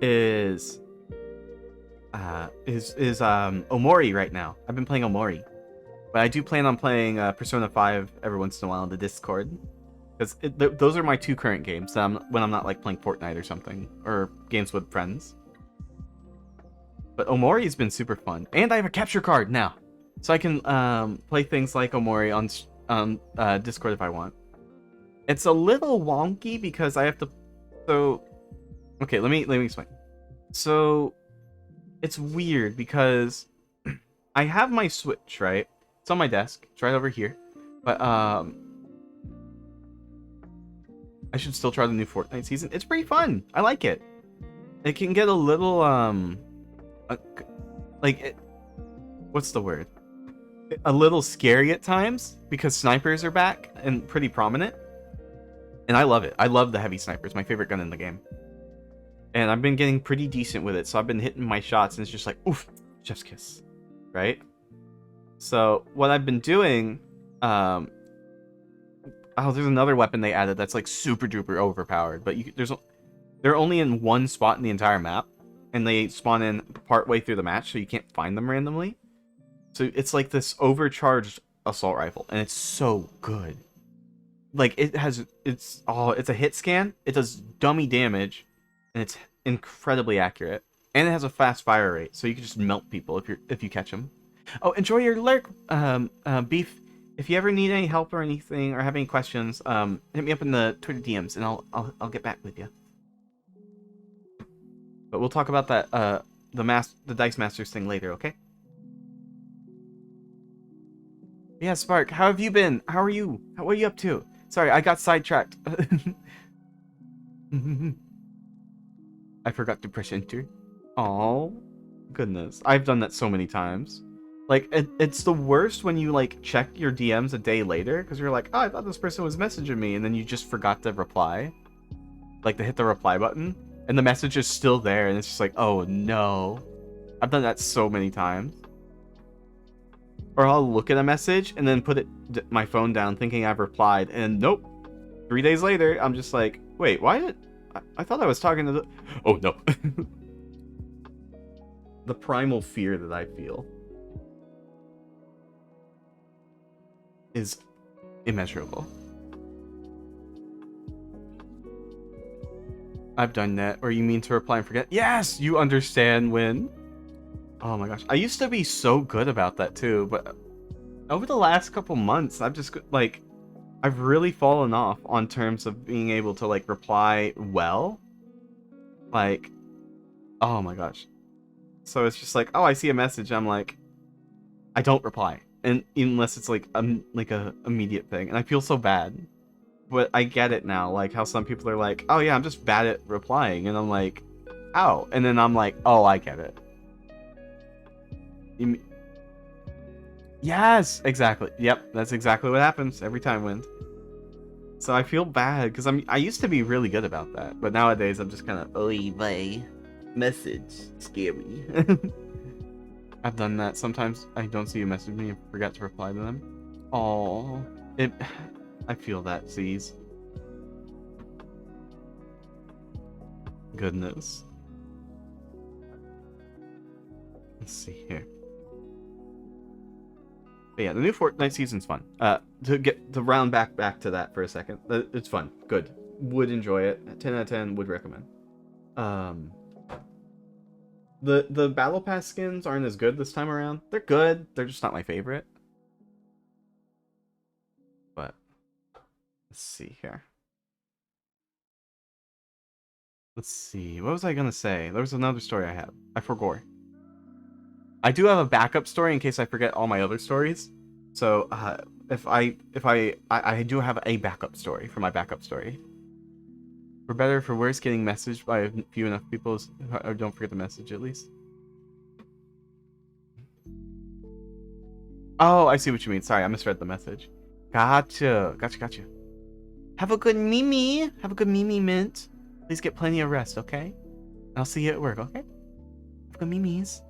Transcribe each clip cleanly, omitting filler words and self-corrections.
is Omori right now. I've been playing Omori, but I do plan on playing Persona 5 every once in a while on the Discord, because those are my two current games when I'm not like playing Fortnite or something, or games with friends. But Omori's been super fun, and I have a capture card now, so I can play things like Omori on Discord if I want. It's a little wonky because I have to. So, okay, let me explain. So, it's weird because I have my Switch, right? It's on my desk. It's right over here. But I should still try the new Fortnite season. It's pretty fun. I like it. It can get a little what's the word? A little scary at times because snipers are back and pretty prominent. And I love it. I love the heavy sniper. It's my favorite gun in the game. And I've been getting pretty decent with it. So I've been hitting my shots and it's just like, oof, chef's kiss. Right? So what I've been doing, there's another weapon they added that's like super duper overpowered. But they're only in one spot in the entire map. And they spawn in partway through the match, so you can't find them randomly. So it's like this overcharged assault rifle. And it's so good. Like it's a hit scan. It does dummy damage, and it's incredibly accurate. And it has a fast fire rate, so you can just melt people if you catch them. Oh, enjoy your lurk, Beef. If you ever need any help or anything, or have any questions, hit me up in the Twitter DMs, and I'll get back with you. But we'll talk about that the Dice Masters thing later, okay? Yeah, Spark, how have you been? How are you? What are you up to? Sorry, I got sidetracked. I forgot to press enter. Oh, goodness. I've done that so many times. Like, it's the worst when you, like, check your DMs a day later, because you're like, oh, I thought this person was messaging me, and then you just forgot to reply. Like, to hit the reply button, and the message is still there, and it's just like, oh, no. I've done that so many times. Or I'll look at a message, and then put my phone down thinking I've replied, and nope. 3 days later, I'm just like, wait, why did... I thought I was talking to the... Oh, no. The primal fear that I feel is immeasurable. I've done that. Or you mean to reply and forget? Yes! You understand when... Oh my gosh. I used to be so good about that too, but over the last couple months, I've just, like... I've really fallen off on terms of being able to, like, reply well. Like... Oh my gosh. So it's just like, oh, I see a message, I'm like... I don't reply. And unless it's like a immediate thing, and I feel so bad. But I get it now, like how some people are like, oh yeah, I'm just bad at replying, and I'm like, ow, and then I'm like, oh, I get it. Yes, exactly. Yep, that's exactly what happens every time, Wind. So I feel bad because I used to be really good about that, but nowadays I'm just kind of, oy vey, message, scary. I've done that. Sometimes I don't see you message me and forget to reply to them. Oh, I feel that, C's. Goodness. Let's see here. But yeah, the new Fortnite season's fun. To round back to that for a second, it's fun. Good. Would enjoy it. 10 out of 10. Would recommend. The Battle Pass skins aren't as good this time around. They're good. They're just not my favorite. But let's see here. Let's see. What was I gonna say? There was another story I had. I forgot. I do have a backup story in case I forget all my other stories. So I do have a backup story for my backup story. For better or for worse, getting messaged by a few enough people or don't forget the message at least. Oh, I see what you mean. Sorry, I misread the message. Gotcha. Have a good Mimi. Have a good Mimi, Mint. Please get plenty of rest, okay? I'll see you at work, okay? Have good Mimis.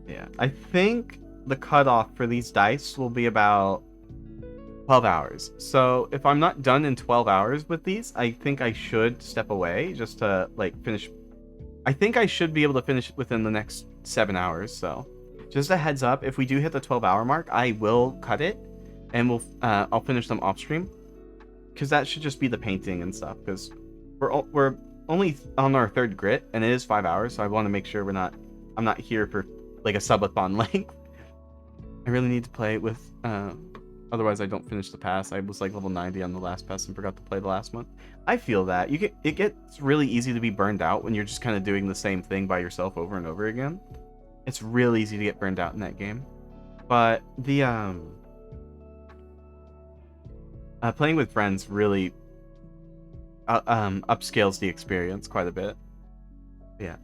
Yeah, I think the cutoff for these dice will be about 12 hours. So if I'm not done in 12 hours with these, I think I should step away just to like finish. I think I should be able to finish within the next 7 hours. So just a heads up, if we do hit the 12-hour mark, I will cut it and I'll finish them off stream, because that should just be the painting and stuff, because we're only on our third grit and it is 5 hours, so I want to make sure I'm not here for like a subathon length. I really need to play with otherwise I don't finish the pass. I was like level 90 on the last pass and forgot to play the last month. I feel that it gets really easy to be burned out when you're just kind of doing the same thing by yourself over and over again. It's really easy to get burned out in that game. But the playing with friends really upscales the experience quite a bit. Yeah.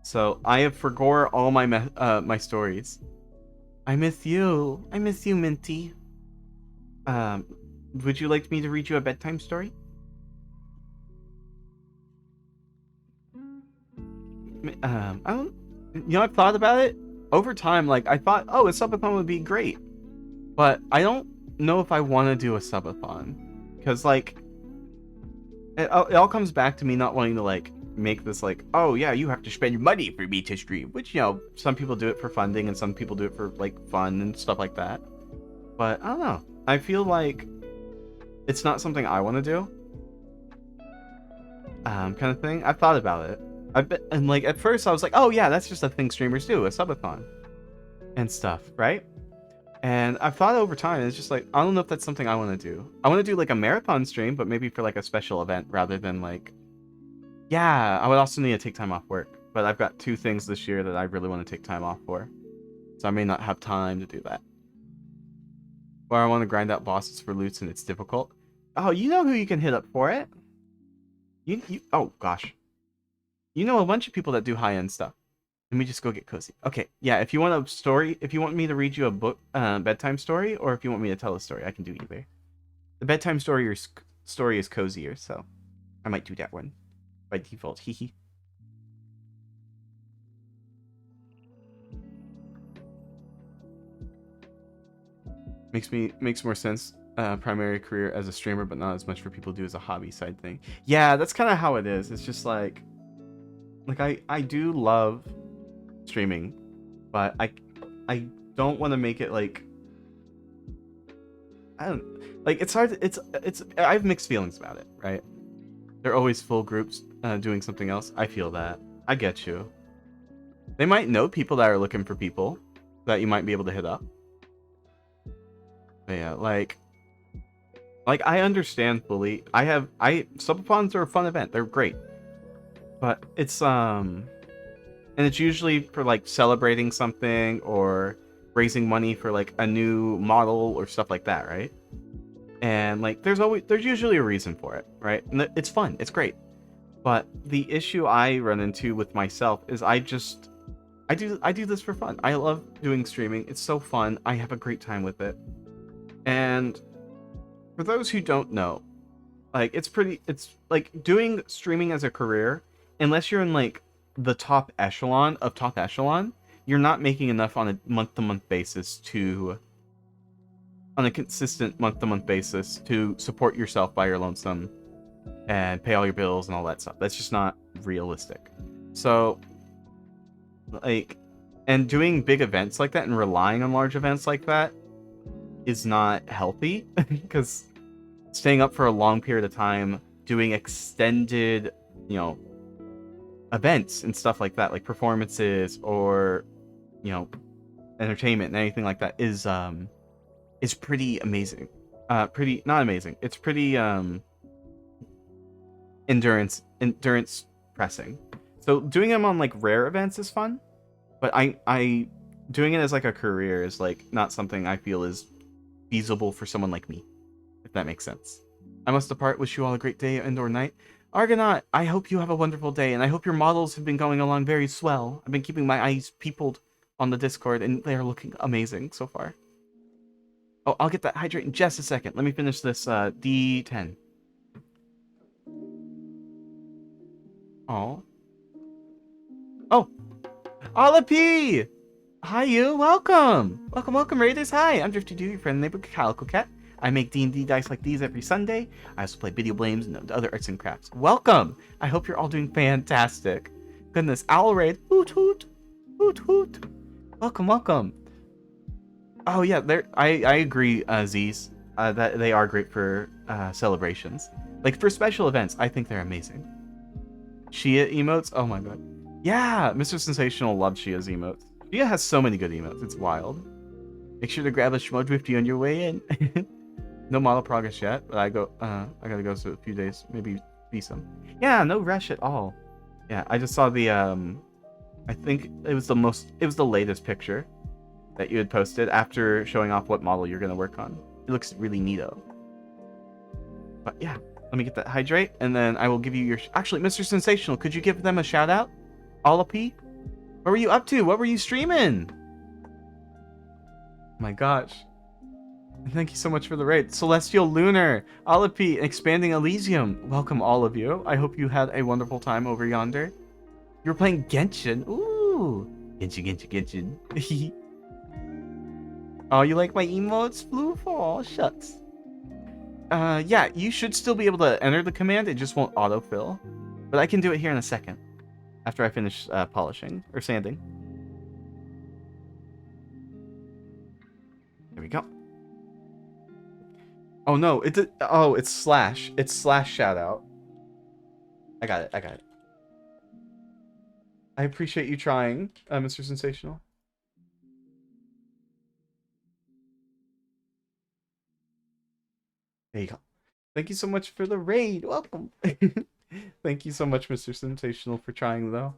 So I have forgore all my my stories. I miss you, Minty. Would you like me to read you a bedtime story? I don't. I've thought about it over time. Like I thought, oh, a subathon would be great, but I don't know if I want to do a subathon, because like it all comes back to me not wanting to like make this like, oh yeah, you have to spend money for me to stream, which some people do it for funding and some people do it for like fun and stuff like that. But I don't know. I feel like it's not something I want to do. Kind of thing. I've thought about it. And like at first I was like, oh yeah, that's just a thing streamers do, a subathon and stuff, right? And I've thought over time, and it's just like, I don't know if that's something I want to do. I want to do like a marathon stream, but maybe for like a special event rather than like, yeah, I would also need to take time off work. But I've got 2 things this year that I really want to take time off for. So I may not have time to do that. Or I want to grind out bosses for loots and it's difficult. Oh, you know who you can hit up for it? Oh gosh. You know a bunch of people that do high-end stuff. Let me just go get cozy. Okay, yeah, if you want a story, if you want me to read you a book, bedtime story, or if you want me to tell a story, I can do either. The bedtime story is cozier, so I might do that one by default. Hee. Makes more sense. Primary career as a streamer, but not as much for people to do as a hobby side thing. Yeah, that's kind of how it is. It's just like I do love streaming, but I don't want to make it like, I don't like, it's hard. It's I have mixed feelings about it, right? They're always full groups doing something else. I feel that. I get you. They might know people that are looking for people that you might be able to hit up. But yeah, like I understand fully. Subathons are a fun event. They're great. But it's and it's usually for like celebrating something or raising money for like a new model or stuff like that, right? And like there's usually a reason for it, right? And it's fun. It's great. But the issue I run into with myself is I do this for fun. I love doing streaming. It's so fun. I have a great time with it. And for those who don't know, like it's like doing streaming as a career, unless you're in like the top echelon of top echelon, you're not making enough on a month-to-month basis on a consistent month-to-month basis to support yourself by your lonesome and pay all your bills and all that stuff. That's just not realistic. So like, and doing big events like that and relying on large events like that is not healthy, because staying up for a long period of time doing extended, events and stuff like that, like performances or, entertainment and anything like that is pretty amazing. Pretty not amazing. It's pretty endurance pressing. So doing them on like rare events is fun, but I doing it as like a career is like not something I feel is feasible for someone like me, if that makes sense. I must depart. Wish you all a great day and or night. Argonaut, I hope you have a wonderful day, and I hope your models have been going along very swell. I've been keeping my eyes peopled on the Discord, and they are looking amazing so far. Oh, I'll get that hydrate in just a second. Let me finish this D10. Oh. Oh! Olive P! Hi, you. Welcome. Welcome, Raiders. Hi, I'm Drifty Dude, your friend neighbor Calico Cat. I make D&D dice like these every Sunday. I also play video games and other arts and crafts. Welcome. I hope you're all doing fantastic. Goodness, Owl Raid. Hoot hoot. Hoot hoot. Welcome. Oh yeah, I agree, Z's. That they are great for celebrations. Like for special events, I think they're amazing. Shia emotes. Oh my god. Yeah, Mr. Sensational loves Shia's emotes. Shia has so many good emotes. It's wild. Make sure to grab a Schmo on your way in. No model progress yet, but I gotta go so a few days, maybe be some. Yeah, no rush at all. Yeah, I just saw the I think it was the latest picture that you had posted after showing off what model you're gonna work on. It looks really neato. But yeah, let me get that hydrate, and then I will give you your. Actually, Mr. Sensational, could you give them a shout out? Olapi? What were you up to? What were you streaming? My gosh. Thank you so much for the raid. Celestial Lunar, Olapi, Expanding Elysium. Welcome all of you. I hope you had a wonderful time over yonder. You were playing Genshin. Ooh. Genshin. Oh, you like my emotes, Floof? Oh, shucks. Yeah, you should still be able to enter the command. It just won't autofill. But I can do it here in a second. After I finish polishing or sanding. There we go. Oh no, it's slash. It's slash shout out. I got it. I appreciate you trying, Mr. Sensational. There you go. Thank you so much for the raid. Welcome. Thank you so much, Mr. Sensational, for trying, though.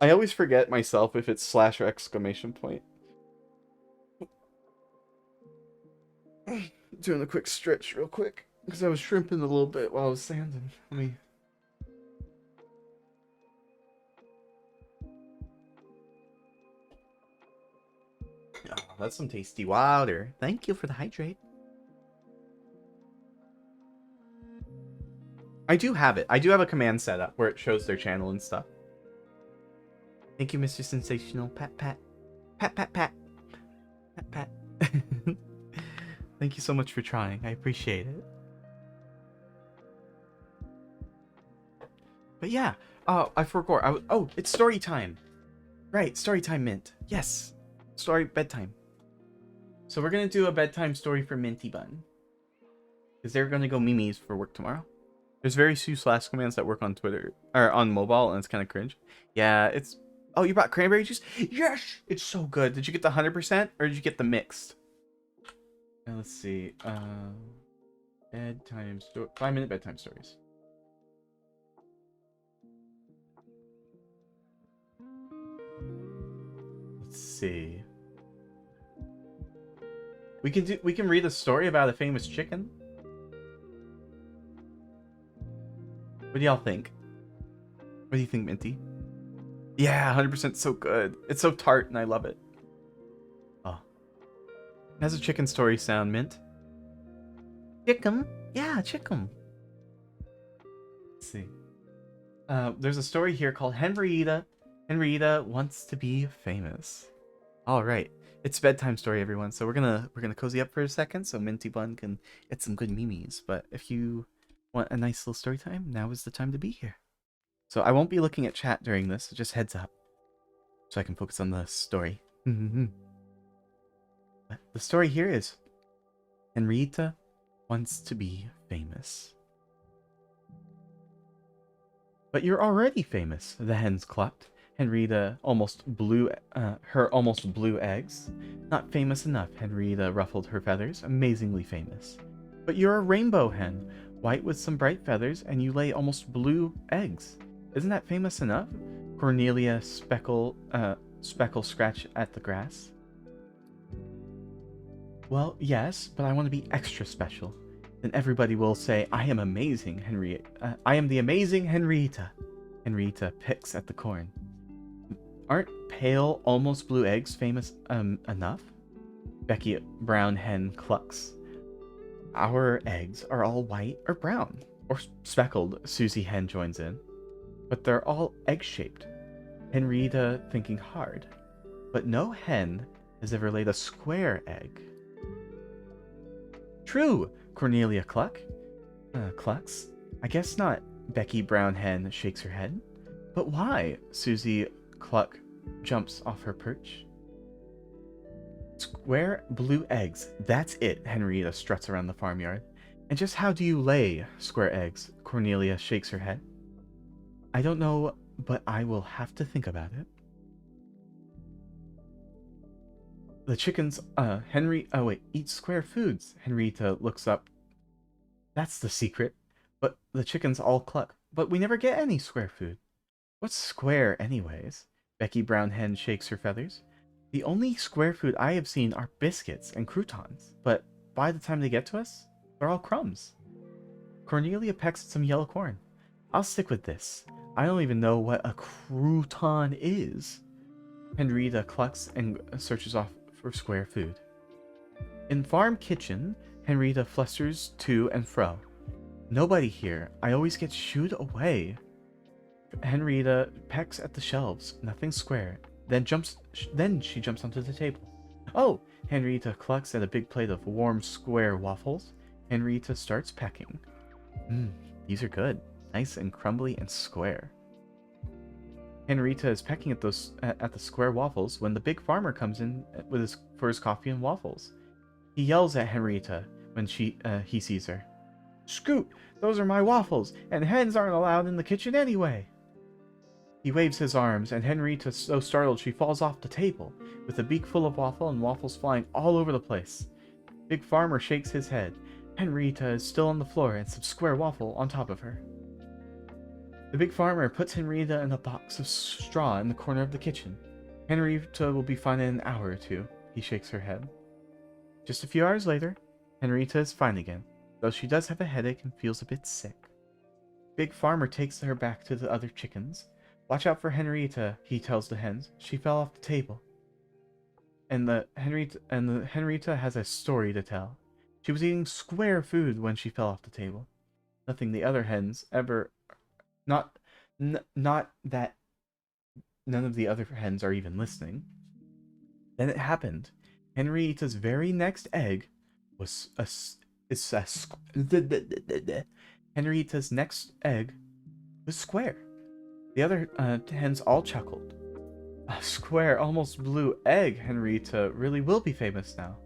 I always forget myself if it's slash or exclamation point. Doing a quick stretch real quick, because I was shrimping a little bit while I was sanding. Let me... Oh, that's some tasty water. Thank you for the hydrate. I do have it. I do have a command set up where it shows their channel and stuff. Thank you, Mr. Sensational. Pat. Thank you so much for trying. I appreciate it. But yeah. Oh, I forgot. Oh, it's story time. Right, story time, Mint. Yes. Bedtime. So we're going to do a bedtime story for Minty Bun. Because they're going to go Mimi's for work tomorrow. There's very few slash commands that work on Twitter. Or on mobile, and it's kind of cringe. Yeah, it's... Oh, you brought cranberry juice? Yes! It's so good. Did you get the 100% or did you get the mixed? Now, let's see. Bedtime story. 5-minute bedtime stories. Let's see. We can read a story about a famous chicken. What do y'all think? What do you think, Minty? Yeah, 100% so good. It's so tart and I love it. Oh. It has a chicken story sound, Mint. Chicken? Yeah, chicken. Let's see. There's a story here called Henrietta. Henrietta wants to be famous. All right. It's bedtime story, everyone. So we're gonna cozy up for a second so Minty Bun can get some good memes. But if you want a nice little story time, now is the time to be here. So I won't be looking at chat during this, so just heads up. So I can focus on the story. The story here is Henrietta wants to be famous. But you're already famous, the hens clucked. Henrietta almost blew her almost blue eggs. Not famous enough, Henrietta ruffled her feathers. Amazingly famous. But you're a rainbow hen, white with some bright feathers, and you lay almost blue eggs. Isn't that famous enough? Cornelia Speckle scratched at the grass. Well, yes, but I want to be extra special. Then everybody will say, I am amazing, Henrietta. I am the amazing Henrietta. Henrietta picks at the corn. Aren't pale, almost blue eggs famous enough? Becky Brown Hen clucks. Our eggs are all white or brown, or speckled, Susie Hen joins in. But they're all egg-shaped. Henrietta thinking hard. but no hen has ever laid a square egg. True, Cornelia clucks. I guess not. Becky Brown Hen shakes her head. But why? Susie Cluck jumps off her perch. Square blue eggs. That's it, Henrietta struts around the farmyard. And just how do you lay square eggs? Cornelia shakes her head. I don't know, but I will have to think about it. The chickens, eat square foods. Henrietta looks up. That's the secret. But the chickens all cluck. But we never get any square food. What's square, anyways? Becky Brown Hen shakes her feathers. The only square food I have seen are biscuits and croutons, but by the time they get to us, they're all crumbs. Cornelia pecks at some yellow corn. I'll stick with this. I don't even know what a crouton is. Henrietta clucks and searches off for square food. In farm kitchen, Henrietta flusters to and fro. Nobody here. I always get shooed away. Henrietta pecks at the shelves. Nothing square. Then she jumps onto the table. Oh! Henrietta clucks at a big plate of warm square waffles. Henrietta starts pecking. These are good. Nice and crumbly and square. Henrietta is pecking at the square waffles when the big farmer comes in for his coffee and waffles. He yells at Henrietta when he sees her. Scoot! Those are my waffles, and hens aren't allowed in the kitchen anyway! He waves his arms, and Henrietta is so startled she falls off the table, with a beak full of waffle and waffles flying all over the place. Big Farmer shakes his head. Henrietta is still on the floor and some square waffle on top of her. The Big Farmer puts Henrietta in a box of straw in the corner of the kitchen. Henrietta will be fine in an hour or two. He shakes her head. Just a few hours later, Henrietta is fine again, though she does have a headache and feels a bit sick. Big Farmer takes her back to the other chickens. Watch out for Henrietta, he tells the hens. She fell off the table. And the Henrietta has a story to tell. She was eating square food when she fell off the table. Nothing the other hens ever... Not that none of the other hens are even listening. Then it happened. Henrietta's very next egg was Henrietta's next egg was square. The other hens all chuckled. A square, almost blue egg, Henrietta really will be famous now.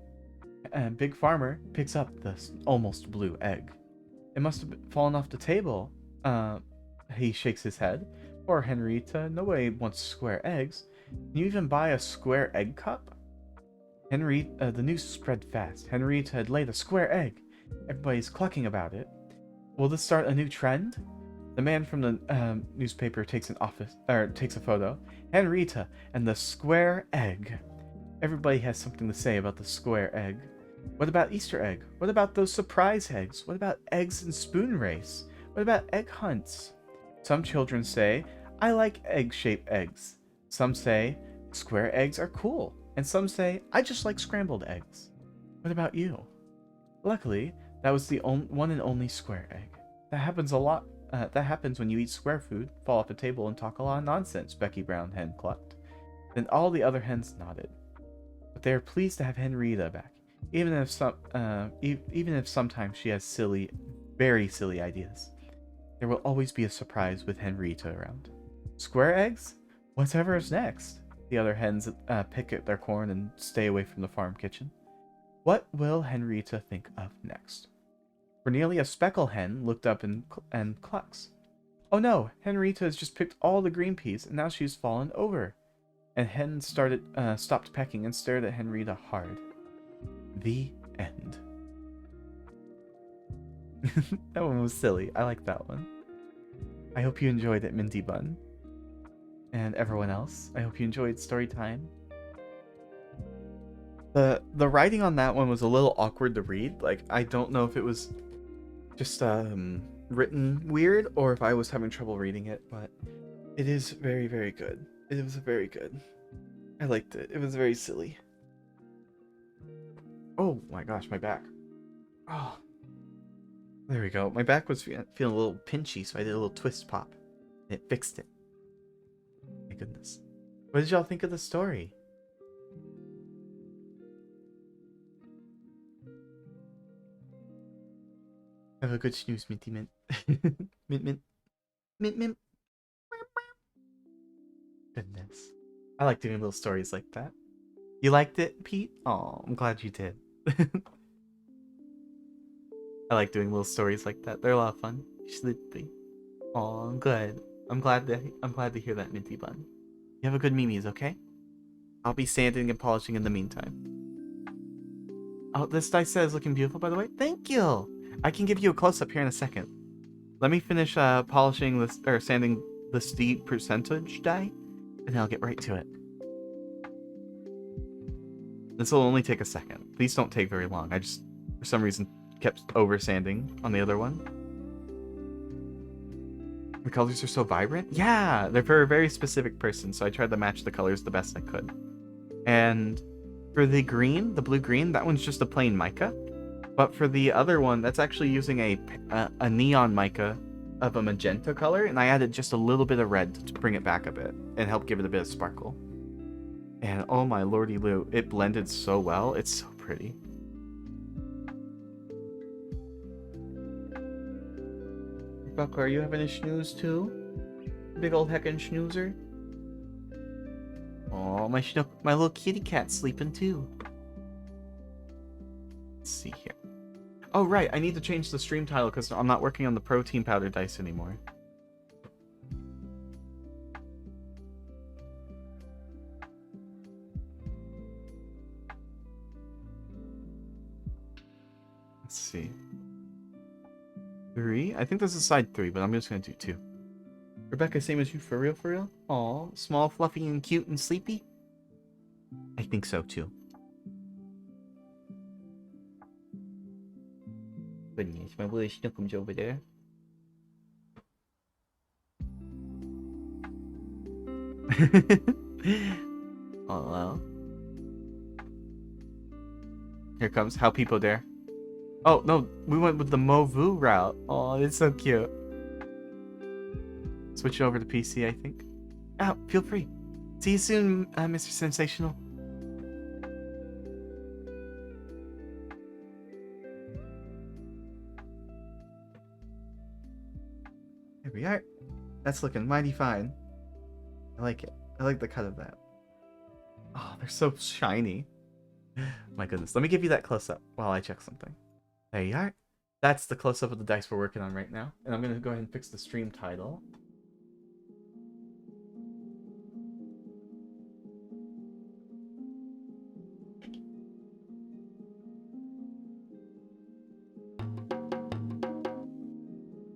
And Big Farmer picks up the almost blue egg. It must have fallen off the table. He shakes his head. Poor Henrietta, nobody wants square eggs. Can you even buy a square egg cup? The news spread fast. Henrietta had laid a square egg. Everybody's clucking about it. Will this start a new trend? The man from the newspaper takes a photo. Henrietta and the square egg. Everybody has something to say about the square egg. What about Easter egg? What about those surprise eggs? What about eggs and spoon race? What about egg hunts? Some children say, I like egg-shaped eggs. Some say, square eggs are cool. And some say, I just like scrambled eggs. What about you? Luckily, that was the one and only square egg. That happens a lot. That happens when you eat square food, fall off a table, and talk a lot of nonsense, Becky Brown Hen clucked. Then all the other hens nodded. But they are pleased to have Henrietta back, even if sometimes she has silly, very silly ideas. There will always be a surprise with Henrietta around. Square eggs? Whatever is next. The other hens pick at their corn and stay away from the farm kitchen. What will Henrietta think of next? Cornelia Speckle Hen looked up and clucks. Oh no, Henrietta has just picked all the green peas and now she's fallen over. And Hen stopped pecking and stared at Henrietta hard. The end. That one was silly. I like that one. I hope you enjoyed it, Minty Bun. And everyone else, I hope you enjoyed Storytime. The writing on that one was a little awkward to read. Like, I don't know if it was just written weird or if I was having trouble reading it, but it is very, very good. It was very good. I liked it. It was very silly. Oh my gosh, my back. Oh, there we go. My back was feeling a little pinchy, so I did a little twist pop. And it fixed it. My goodness. What did y'all think of the story? Have a good snooze, Minty Mint. Mint Mint. Mint Mint. Goodness. I like doing little stories like that. You liked it, Pete? Oh, I'm glad you did. I like doing little stories like that. They're a lot of fun. Sleepy. Oh, I'm good. I'm glad to hear that, Minty Bun. You have a good Mimi's, okay? I'll be sanding and polishing in the meantime. Oh, this dice set is looking beautiful, by the way. Thank you. I can give you a close-up here in a second. Let me finish polishing this or sanding the steep percentage die, and then I'll get right to it. This will only take a second. These don't take very long. I just, for some reason, kept over sanding on the other one. The colors are so vibrant. Yeah, they're for a very specific person, so I tried to match the colors the best I could. And for the green, the blue-green, that one's just a plain mica. But for the other one, that's actually using a neon mica of a magenta color, and I added just a little bit of red to bring it back a bit and help give it a bit of sparkle. And oh my lordy Lou, it blended so well. It's so pretty. Rebecca, are you having a snooze too? Big old heckin' snoozer? Oh, my little kitty cat's sleeping too. Let's see here. Oh, right. I need to change the stream title because I'm not working on the protein powder dice anymore. Let's see. 3? I think this is side 3, but I'm just going to do 2. Rebecca, same as you, for real, for real? Aw, small, fluffy, and cute and sleepy? I think so, too. Goodness, my little Snookums over there. Oh, well. Here comes How People Dare. Oh, no, we went with the Movu route. Oh, it's so cute. Switch over to PC, I think. Oh, feel free. See you soon, Mr. Sensational. Here we are. That's looking mighty fine. I like it. I like the cut of that. Oh, they're so shiny. My goodness. Let me give you that close-up while I check something. There you are. That's the close-up of the dice we're working on right now. And I'm going to go ahead and fix the stream title.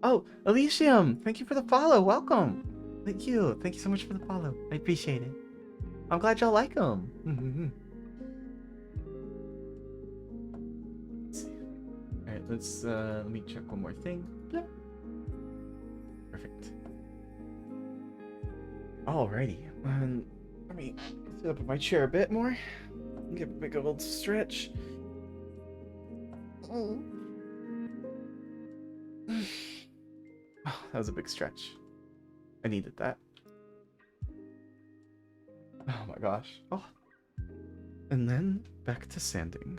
Oh, Elysium! Thank you for the follow. Welcome. Thank you. Thank you so much for the follow. I appreciate it. I'm glad y'all like them. Let's see. All right, let me check one more thing. Perfect. Alrighty. Let me sit up in my chair a bit more. Give a big old stretch. Oh, that was a big stretch. I needed that. Oh my gosh. Oh. And then back to sanding.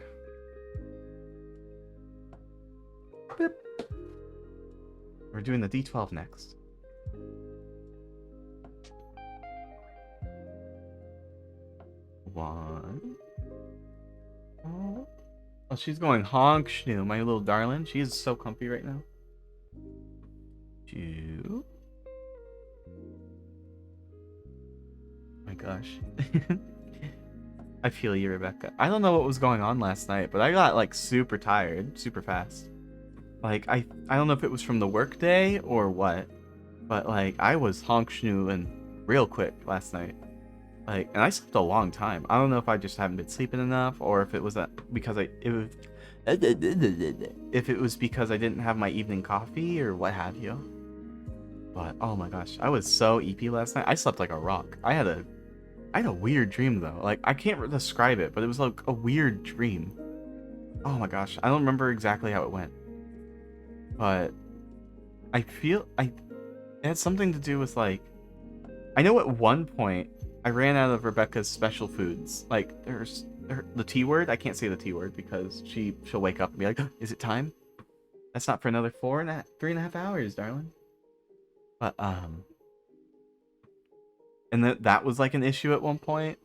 Boop. We're doing the D12 next. One. Oh, she's going honk schnoo, my little darling. She is so comfy right now. 2. My gosh. I feel you, Rebecca. I don't know what was going on last night, but I got like super tired, super fast. Like I don't know if it was from the work day or what, but like I was honk schnoozing real quick last night. Like, and I slept a long time. I don't know if I just haven't been sleeping enough, or if it was because if it was because I didn't have my evening coffee or what have you. But oh my gosh, I was so EP last night. I slept like a rock. I had a weird dream though. Like I can't describe it, but it was like a weird dream. Oh my gosh, I don't remember exactly how it went, but I feel it had something to do with like, I know at one point I ran out of Rebecca's special foods. Like there's the T word. I can't say the T word because she'll wake up and be like, "Is it time?" That's not for another 3.5 hours, darling. But and that was like an issue at one point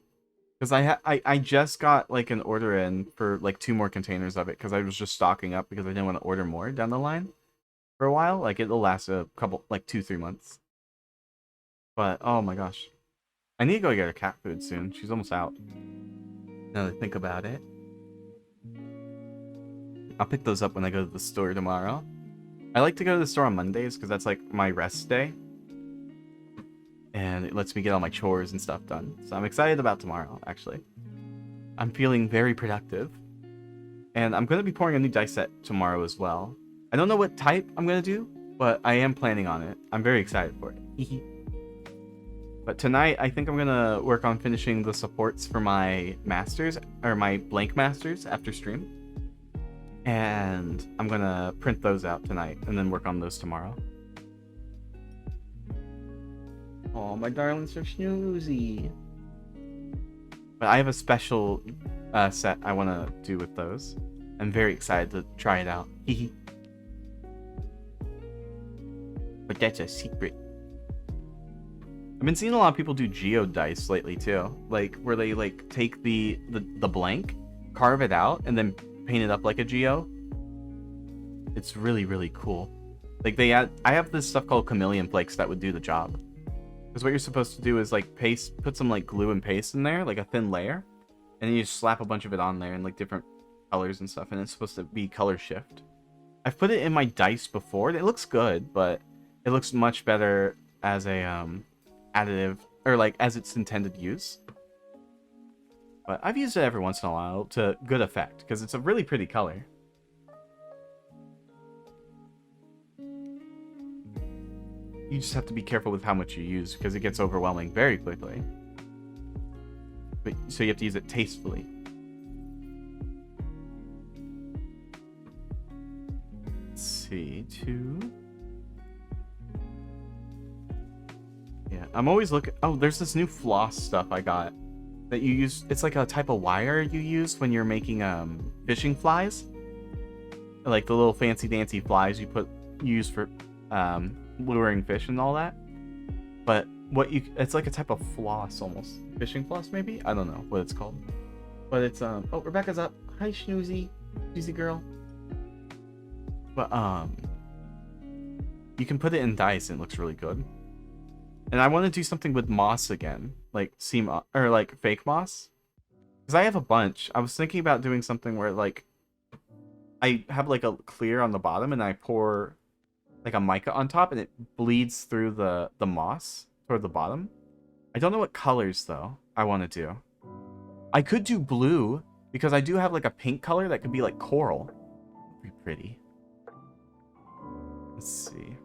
because I just got like an order in for like 2 more containers of it because I was just stocking up because I didn't want to order more down the line for a while. Like it'll last a couple, like 2-3 months. But oh my gosh, I need to go get her cat food soon. She's almost out. Now that I think about it, I'll pick those up when I go to the store tomorrow. I like to go to the store on Mondays because that's like my rest day. And it lets me get all my chores and stuff done. So I'm excited about tomorrow, actually. I'm feeling very productive. And I'm going to be pouring a new dice set tomorrow as well. I don't know what type I'm going to do, but I am planning on it. I'm very excited for it. But tonight, I think I'm going to work on finishing the supports for my masters, or my blank masters after stream. And I'm going to print those out tonight and then work on those tomorrow. Oh, my darlings are snoozy. But I have a special set I want to do with those. I'm very excited to try it out. But that's a secret. I've been seeing a lot of people do geodice lately too. Like where they like take the blank, carve it out, and then paint it up like a geo. It's really, really cool. Like I have this stuff called chameleon flakes that would do the job. Because what you're supposed to do is like put some like glue and paste in there, like a thin layer, and then you just slap a bunch of it on there in like different colors and stuff, and it's supposed to be color shift. I've put it in my dice before. It looks good, but it looks much better as a additive, or like as its intended use. But I've used it every once in a while to good effect because it's a really pretty color. You just have to be careful with how much you use because it gets overwhelming very quickly. But so you have to use it tastefully. Let's see, 2. Yeah, I'm always looking. Oh, there's this new floss stuff I got that you use. It's like a type of wire you use when you're making fishing flies, like the little fancy dancy flies you use for luring fish and all that. But it's like a type of floss almost. Fishing floss maybe? I don't know what it's called. But it's oh, Rebecca's up. Hi Snoozy. Snoozy girl. But you can put it in dice and it looks really good. And I want to do something with moss again, like or like fake moss. Because I have a bunch. I was thinking about doing something where like I have like a clear on the bottom and I pour like a mica on top and it bleeds through the moss toward the bottom. I don't know what colors though I want to do. I could do blue because I do have like a pink color that could be like coral. That'd be pretty. Let's see.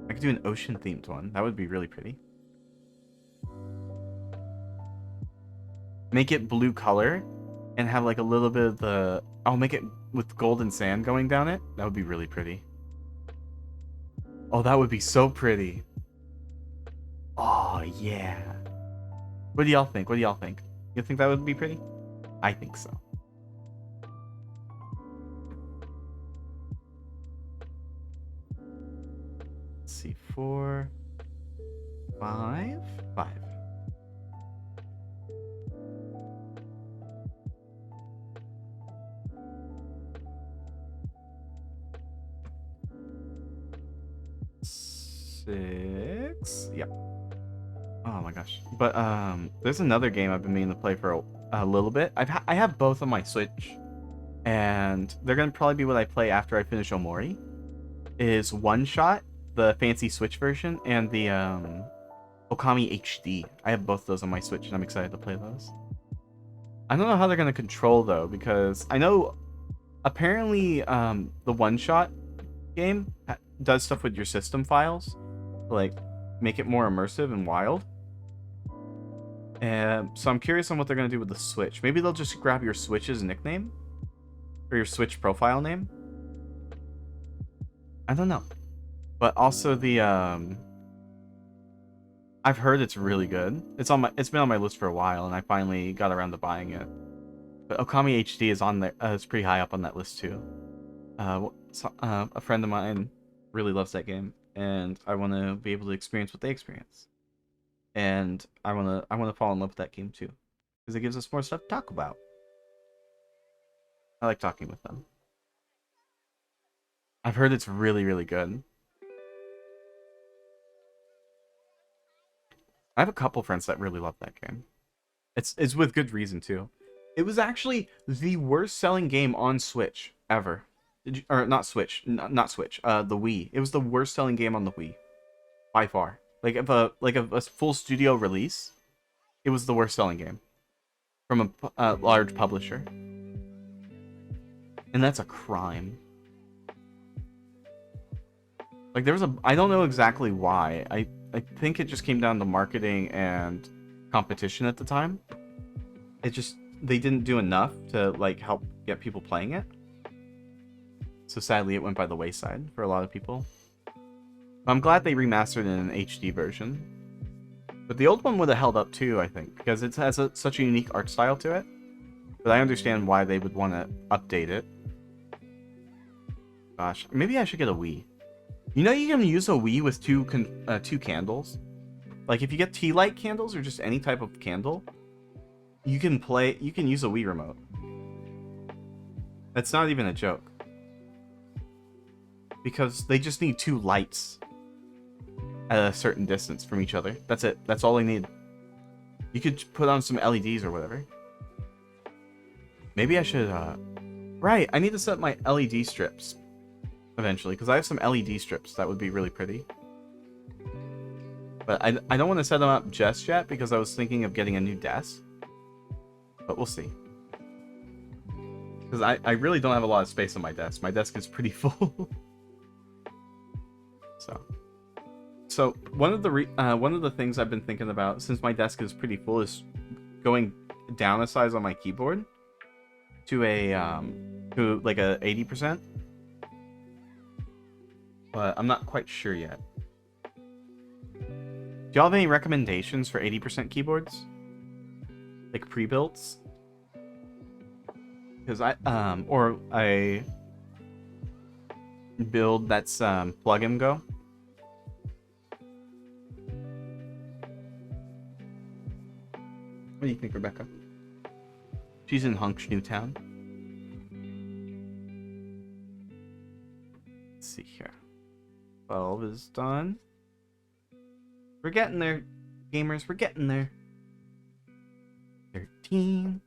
I could do an ocean themed one. That would be really pretty. Make it blue color and have like a little bit of the... I'll make it with golden sand going down it. That would be really pretty. Oh, that would be so pretty. Oh, yeah. What do y'all think? What do y'all think? You think that would be pretty? I think so. Let's see, 4, 5, 5. Six. Yep. Oh my gosh. But there's another game I've been meaning to play for a little bit. I have both on my Switch, and they're gonna probably be what I play after I finish Omori. Is One Shot, the fancy Switch version, and the Okami HD. I have both those on my Switch, and I'm excited to play those. I don't know how they're gonna control though, because I know apparently the One Shot game does stuff with your system files, like make it more immersive and wild. And so I'm curious on what they're gonna do with the Switch. Maybe they'll just grab your Switch's nickname or your Switch profile name. I don't know. But also the I've heard it's really good. It's been on my list for a while, and I finally got around to buying it. But Okami HD is on there. It's pretty high up on that list too. A friend of mine really loves that game, and I want to be able to experience what they experience. And I want to fall in love with that game too, because it gives us more stuff to talk about. I like talking with them. I've heard it's really, really good. I have a couple friends that really love that game. It's with good reason too. It was actually the worst selling game on Switch ever. Or not Switch, not Switch. The Wii. It was the worst selling game on the Wii by far. Like if a full studio release, it was the worst selling game from a large publisher, and that's a crime. Like there was I don't know exactly why. I think it just came down to marketing and competition at the time. It just they didn't do enough to like help get people playing it. So sadly it went by the wayside for a lot of people. I'm glad they remastered it in an HD version. But the old one would have held up too, I think, because it has such a unique art style to it. But I understand why they would want to update it. Gosh, maybe I should get a Wii. You know you can use a Wii with two candles? Like if you get tea light candles or just any type of candle, you can use a Wii remote. That's not even a joke. Because they just need two lights at a certain distance from each other. That's it. That's all they need. You could put on some LEDs or whatever. Maybe I should, right, I need to set my LED strips eventually, because I have some LED strips that would be really pretty. But I don't want to set them up just yet, because I was thinking of getting a new desk. But we'll see. Because I really don't have a lot of space on my desk. My desk is pretty full. So one of the things I've been thinking about, since my desk is pretty full, is going down a size on my keyboard to like a 80%. But I'm not quite sure yet. Do y'all have any recommendations for 80% keyboards? Like pre-builts? Because or a build that's plug and go. What do you think, Rebecca? She's in Hunks, Newtown. Let's see here. 12 is done. We're getting there, gamers. We're getting there. 13.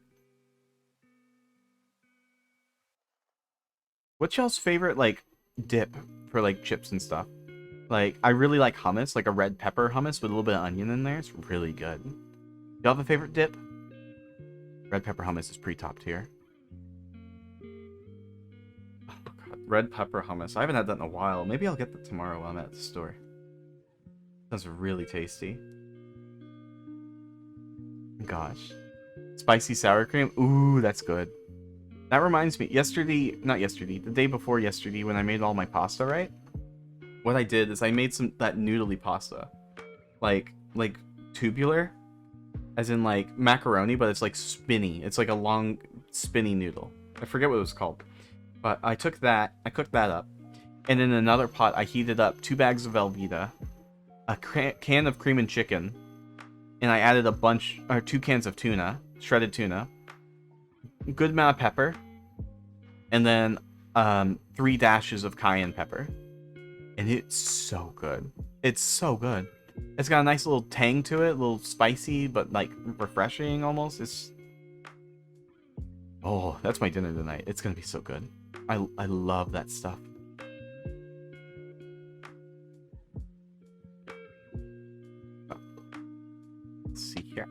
What's y'all's favorite, like, dip for, like, chips and stuff? Like, I really like hummus, like a red pepper hummus with a little bit of onion in there. It's really good. Y'all have a favorite dip? Red pepper hummus is pretty top tier. Oh god, red pepper hummus. I haven't had that in a while. Maybe I'll get that tomorrow while I'm at the store. That's really tasty. Gosh. Spicy sour cream? Ooh, that's good. That reminds me, the day before yesterday when I made all my pasta, right? What I did is I made that noodly pasta. Like tubular. As in, like, macaroni, but it's, like, spinny. It's, like, a long, spinny noodle. I forget what it was called. But I cooked that up. And in another pot, I heated up 2 bags of Velveeta, a can of cream and chicken, and I added 2 cans of tuna, shredded tuna, a good amount of pepper, and then 3 dashes of cayenne pepper. And it's so good. It's so good. It's got a nice little tang to it, a little spicy, but like refreshing almost. Oh, that's my dinner tonight. It's gonna be so good. I love that stuff. Let's see here.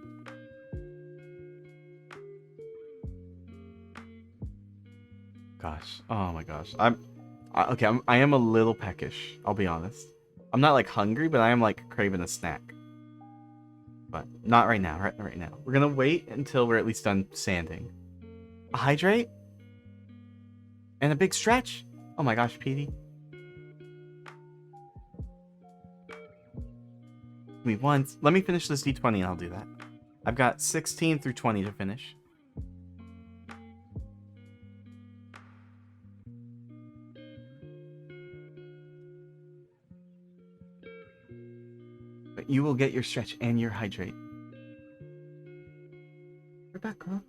Gosh, oh my gosh. I am a little peckish. I'll be honest. I'm not like hungry, but I am like craving a snack. But not right now. Right now. We're gonna wait until we're at least done sanding. A hydrate? And a big stretch? Oh my gosh, Petey. Give me once. Let me finish this D20 and I'll do that. I've got 16 through 20 to finish. But you will get your stretch and your hydrate. Rebecca,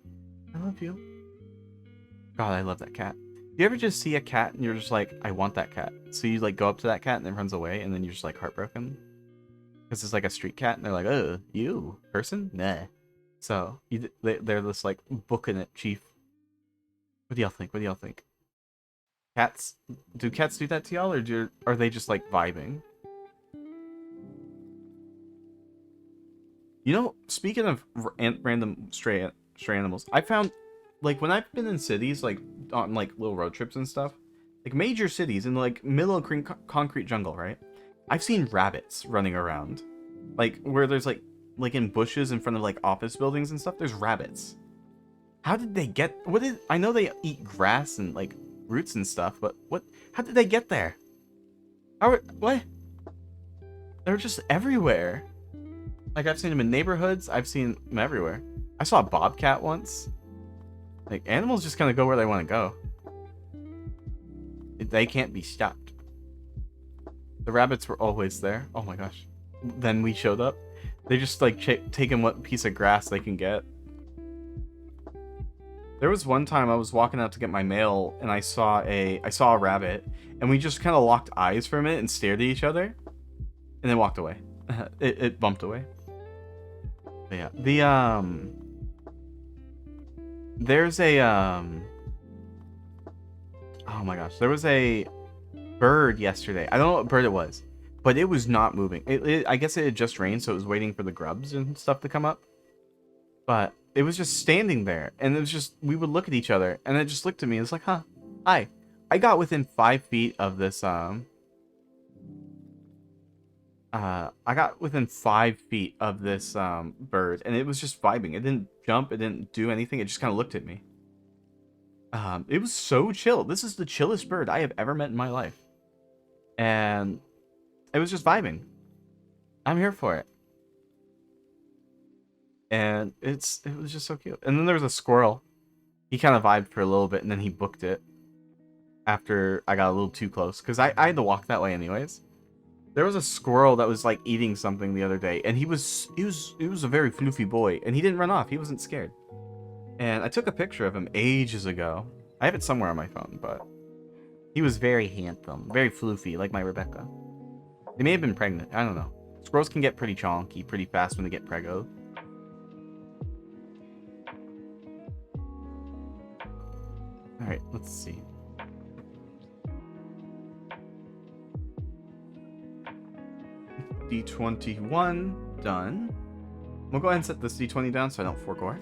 I love you. God, I love that cat. Do you ever just see a cat and you're just like, I want that cat? So you like go up to that cat and it runs away and then you're just like heartbroken? Because it's like a street cat and they're like, oh, you, person? Nah. So they're just like booking it, chief. What do y'all think? What do y'all think? Cats? Do cats do that to y'all, or are they just like vibing? You know, speaking of random stray animals, I found, like, when I've been in cities, like, on, like, little road trips and stuff, like, major cities in, like, middle of concrete jungle, right? I've seen rabbits running around. Like, where there's, like, in bushes in front of, like, office buildings and stuff, there's rabbits. How did they get, I know they eat grass and, like, roots and stuff, but how did they get there? What? They're just everywhere. Like, I've seen them in neighborhoods. I've seen them everywhere. I saw a bobcat once. Like, animals just kind of go where they want to go. They can't be stopped. The rabbits were always there. Oh my gosh. Then we showed up. They just, like, taking what piece of grass they can get. There was one time I was walking out to get my mail, and I saw a rabbit, and we just kind of locked eyes for a minute and stared at each other, and then walked away. It bumped away. But yeah, there's a, oh my gosh, there was a bird yesterday. I don't know what bird it was, but it was not moving. I guess it had just rained, so it was waiting for the grubs and stuff to come up. But it was just standing there, and it was just, we would look at each other, and it just looked at me. It's like, huh, hi. I got within 5 feet of this, I got within 5 feet of this bird, and it was just vibing. It didn't jump, it didn't do anything, it just kind of looked at me. It was so chill. This is the chillest bird I have ever met in my life. And it was just vibing. I'm here for it. And it was just so cute. And then there was a squirrel. He kind of vibed for a little bit, and then he booked it after I got a little too close, because I had to walk that way anyways. There was a squirrel that was like eating something the other day, and he was a very floofy boy, and he didn't run off. He wasn't scared. And I took a picture of him ages ago. I have it somewhere on my phone, but he was very handsome, very floofy, like my Rebecca. They may have been pregnant. I don't know. Squirrels can get pretty chonky pretty fast when they get preggo. All right, let's see. D21 done. We'll go ahead and set this D20 down so I don't forego it.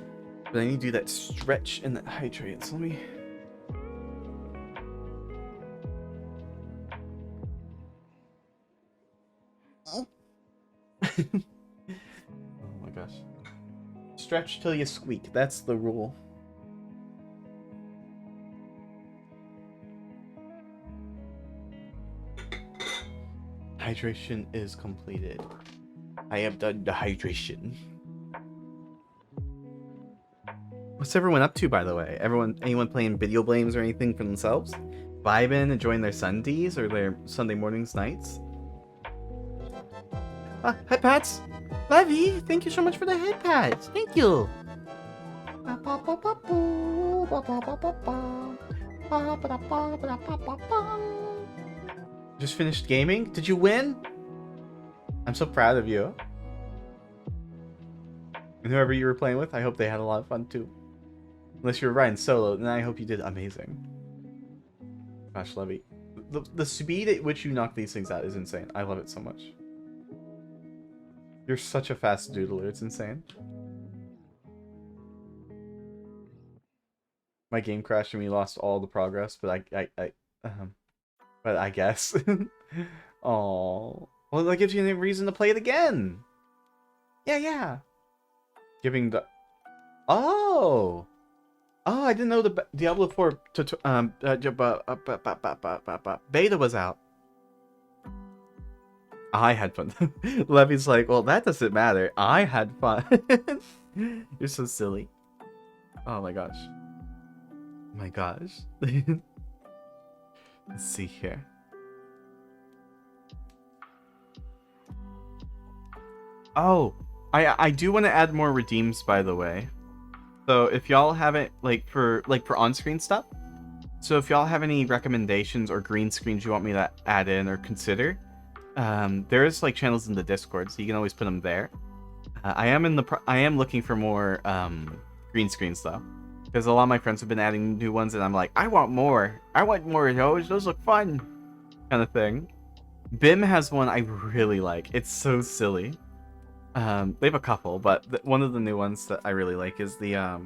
But I need to do that stretch and that hydrate. So let me. Oh my gosh. Stretch till you squeak. That's the rule. Hydration is completed. I have done the hydration. What's everyone up to, by the way? Anyone playing video games or anything for themselves? Vibing, enjoying their Sundays or their Sunday mornings, nights? Hi, Pats! Levy, thank you so much for the head pats. Thank you! Just finished gaming? Did you win? I'm so proud of you. And whoever you were playing with, I hope they had a lot of fun too. Unless you were riding solo, then I hope you did amazing. Gosh, Levy. The speed at which you knock these things out is insane. I love it so much. You're such a fast doodler, it's insane. My game crashed and we lost all the progress, but but I guess. Oh, well, that gives you a reason to play it again. Yeah. Giving the. Oh, I didn't know the Diablo 4 beta was out. I had fun. Levy's like, well, that doesn't matter. I had fun. You're so silly. Oh my gosh. My gosh. Let's see here. Oh, I do want to add more redeems, by the way. So if y'all haven't for on-screen stuff. So if y'all have any recommendations or green screens you want me to add in or consider, there's like channels in the Discord, so you can always put them there. I am looking for more green screens though, because a lot of my friends have been adding new ones, and I'm like, I want more. I want more of those. Those look fun, kind of thing. BIM has one I really like. It's so silly. They have a couple, but one of the new ones that I really like is the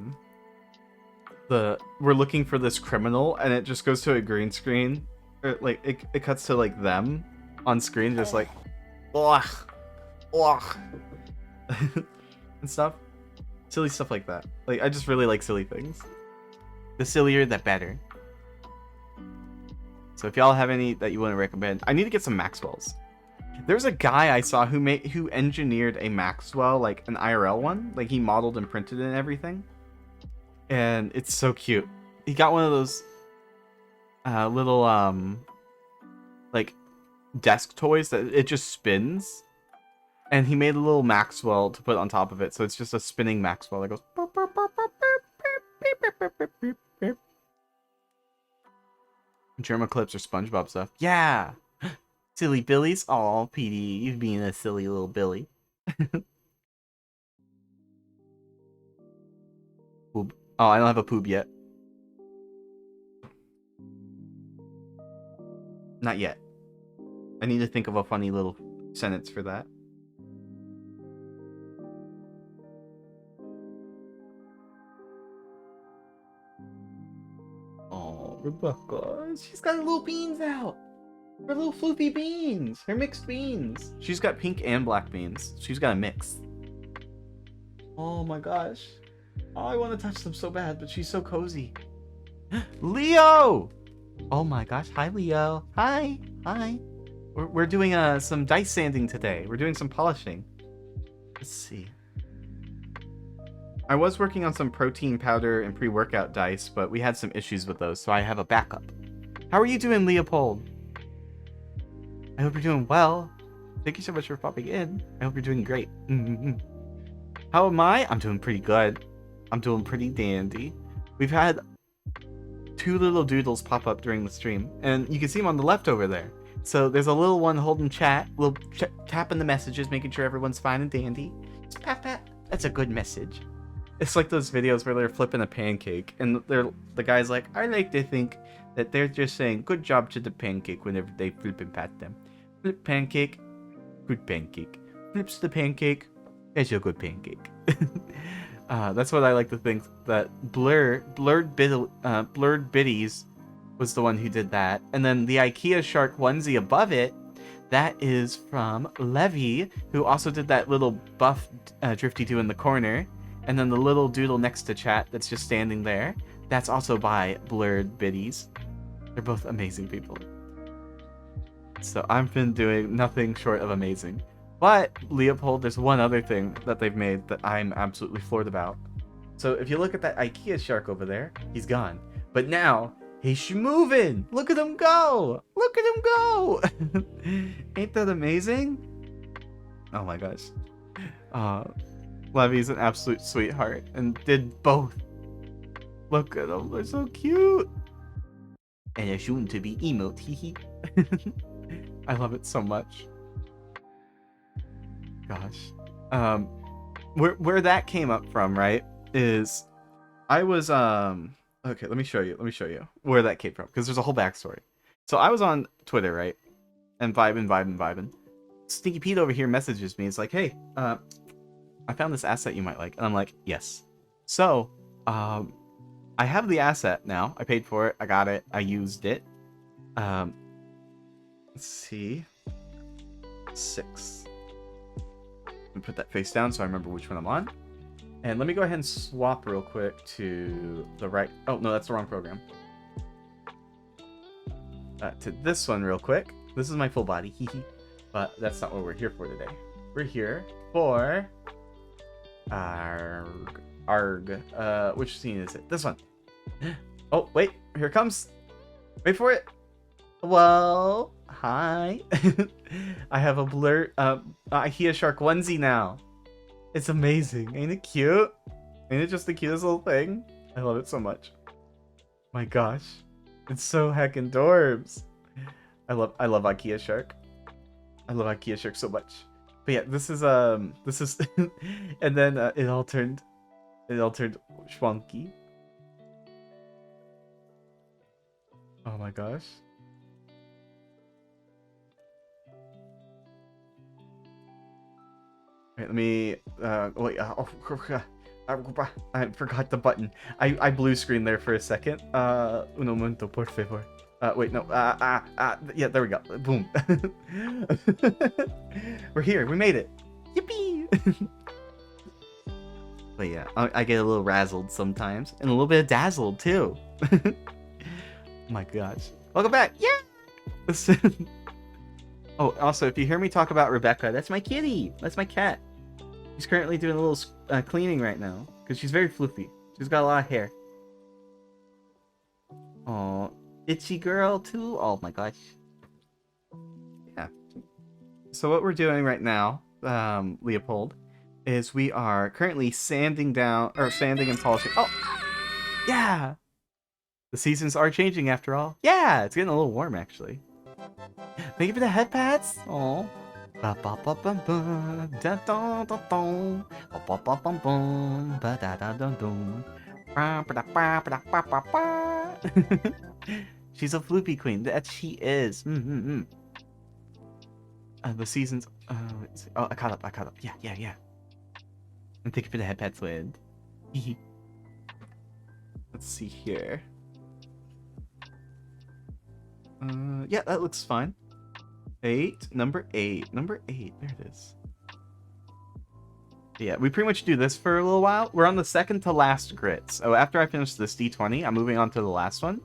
we're looking for this criminal, and it just goes to a green screen, or like it cuts to like them on screen, just like, ugh, ugh, and stuff, silly stuff like that. Like I just really like silly things. The sillier, the better. So if y'all have any that you want to recommend, I need to get some Maxwells. There's a guy I saw who engineered a Maxwell, like an IRL one, like he modeled and printed it and everything. And it's so cute. He got one of those little like desk toys that it just spins, and he made a little Maxwell to put on top of it, so it's just a spinning Maxwell that goes burp, burp, burp, burp, burp, burp, burp, burp, burp. Germa clips or SpongeBob stuff. Yeah. Silly Billies. Oh, PD, you being a silly little Billy. Poop. Oh, I don't have a poop yet. Not yet. I need to think of a funny little sentence for that. Oh, Rebecca. She's got her little beans out. Her little floofy beans. Her mixed beans. She's got pink and black beans. She's got a mix. Oh my gosh. Oh, I want to touch them so bad, but she's so cozy. Leo! Oh my gosh. Hi, Leo. Hi. Hi. We're doing some dice sanding today. We're doing some polishing. Let's see. I was working on some protein powder and pre-workout dice, but we had some issues with those, so I have a backup. How are you doing, Leopold? I hope you're doing well. Thank you so much for popping in. I hope you're doing great. How am I? I'm doing pretty good. I'm doing pretty dandy. We've had 2 little doodles pop up during the stream, and you can see them on the left over there. So there's a little one holding chat, little tapping the messages, making sure everyone's fine and dandy. Just pat pat. That's a good message. It's like those videos where they're flipping a pancake, and the guy's like, I like to think that they're just saying good job to the pancake whenever they flip and pat them. Flip pancake, good pancake. Flips the pancake, it's a good pancake. That's what I like to think. That Blurred Biddies was the one who did that. And then the IKEA shark onesie above it, that is from Levy, who also did that little buff drifty do in the corner. And then the little doodle next to chat that's just standing there, that's also by Blurred Biddies. They're both amazing people. So I've been doing nothing short of amazing. But, Leopold, there's one other thing that they've made that I'm absolutely floored about. So if you look at that IKEA shark over there, he's gone. But now, he's moving! Look at him go! Look at him go! Ain't that amazing? Oh my gosh. Levy's an absolute sweetheart and did both. Look at them, they're so cute. And they're soon to be emote, hee. I love it so much. Gosh. Where that came up from, right, is I was okay, let me show you where that came from, because there's a whole backstory. So I was on Twitter, right, and vibing. Stinky Pete over here messages me. It's like, hey, I found this asset you might like. And I'm like, yes. So, I have the asset now. I paid for it. I got it. I used it. Let's see. 6. Let me put that face down so I remember which one I'm on. And let me go ahead and swap real quick to the right. Oh, no, that's the wrong program. To this one real quick. This is my full body. But that's not what we're here for today. We're here for... Arg. Which scene is it? This one. Oh, wait. Here it comes. Wait for it. Well, Hi. I have a IKEA shark onesie now. It's amazing. Ain't it cute? Ain't it just the cutest little thing? I love it so much. My gosh. It's so heckin' dorbs. I love IKEA shark. I love IKEA shark so much. But yeah, this is and then it all turned schwunky. Oh my gosh. Wait, let me wait, I forgot the button. I blue screened there for a second. Un momento, por favor. Wait, no. Yeah, there we go. Boom. We're here. We made it. Yippee! But yeah, I get a little razzled sometimes, and a little bit of dazzled too. My gosh. Welcome back. Yeah. Oh, also, if you hear me talk about Rebecca, that's my kitty. That's my cat. She's currently doing a little cleaning right now because she's very floofy. She's got a lot of hair. Oh, itchy girl too. Oh my gosh. Yeah. So what we're doing right now, Leopold, is we are currently sanding and polishing. Oh, yeah. The seasons are changing after all. Yeah, it's getting a little warm actually. Thank you for the head pats. Oh. She's a floopy queen. That she is. The seasons. Oh, I caught up. Yeah. And thank you for the head pats, Wind. Let's see here. Yeah, that looks fine. Number eight. There it is. Yeah, we pretty much do this for a little while. We're on the second to last grit. So after I finish this D20, I'm moving on to the last one.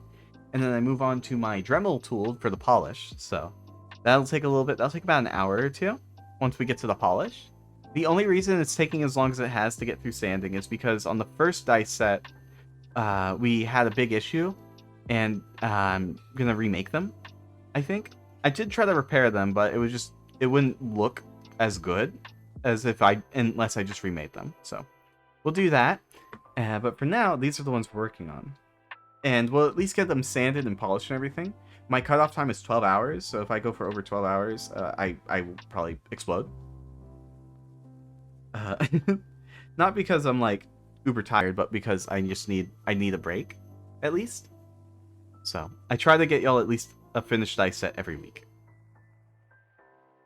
And then I move on to my Dremel tool for the polish. So that'll take a little bit. That'll take about an hour or two once we get to the polish. The only reason it's taking as long as it has to get through sanding is because on the first dice set, we had a big issue. And I'm going to remake them, I think. I did try to repair them, but it wouldn't look as good as unless I just remade them. So we'll do that. But for now, these are the ones we're working on. And we'll at least get them sanded and polished and everything. My cutoff time is 12 hours, so if I go for over 12 hours, I will probably explode. Not because I'm like uber tired, but because I need a break, at least. So I try to get y'all at least a finished dice set every week.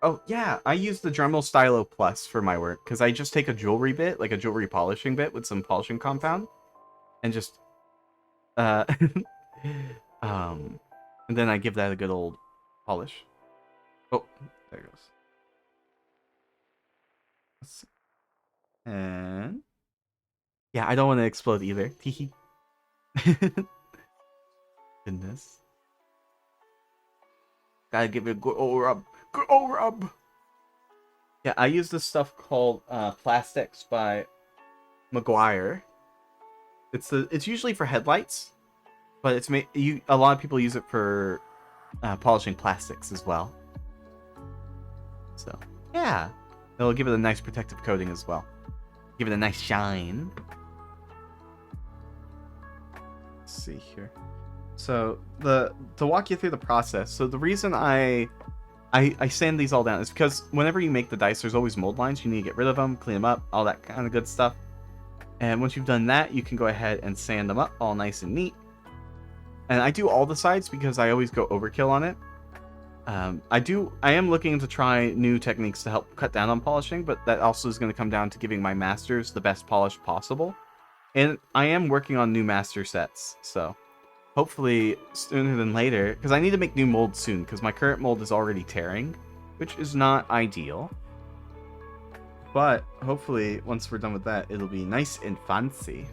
Oh yeah, I use the Dremel Stylo Plus for my work because I just take a jewelry bit, like a jewelry polishing bit with some polishing compound, and just and then I give that a good old polish. Oh, there it goes. Let's see. And yeah, I don't want to explode either. Teehee. Goodness. Gotta give it a good old rub. Good old rub. Yeah, I use this stuff called Plastics by Maguire. It's usually for headlights, but a lot of people use it for polishing plastics as well. So yeah, it'll give it a nice protective coating as well. Give it a nice shine. Let's see here. So to walk you through the process. So the reason I sand these all down is because whenever you make the dice, there's always mold lines. You need to get rid of them, clean them up, all that kind of good stuff. And once you've done that, you can go ahead and sand them up all nice and neat. And I do all the sides because I always go overkill on it. I am looking to try new techniques to help cut down on polishing, but that also is going to come down to giving my masters the best polish possible. And I am working on new master sets, so hopefully sooner than later, because I need to make new molds soon, because my current mold is already tearing, which is not ideal. But hopefully, once we're done with that, it'll be nice and fancy.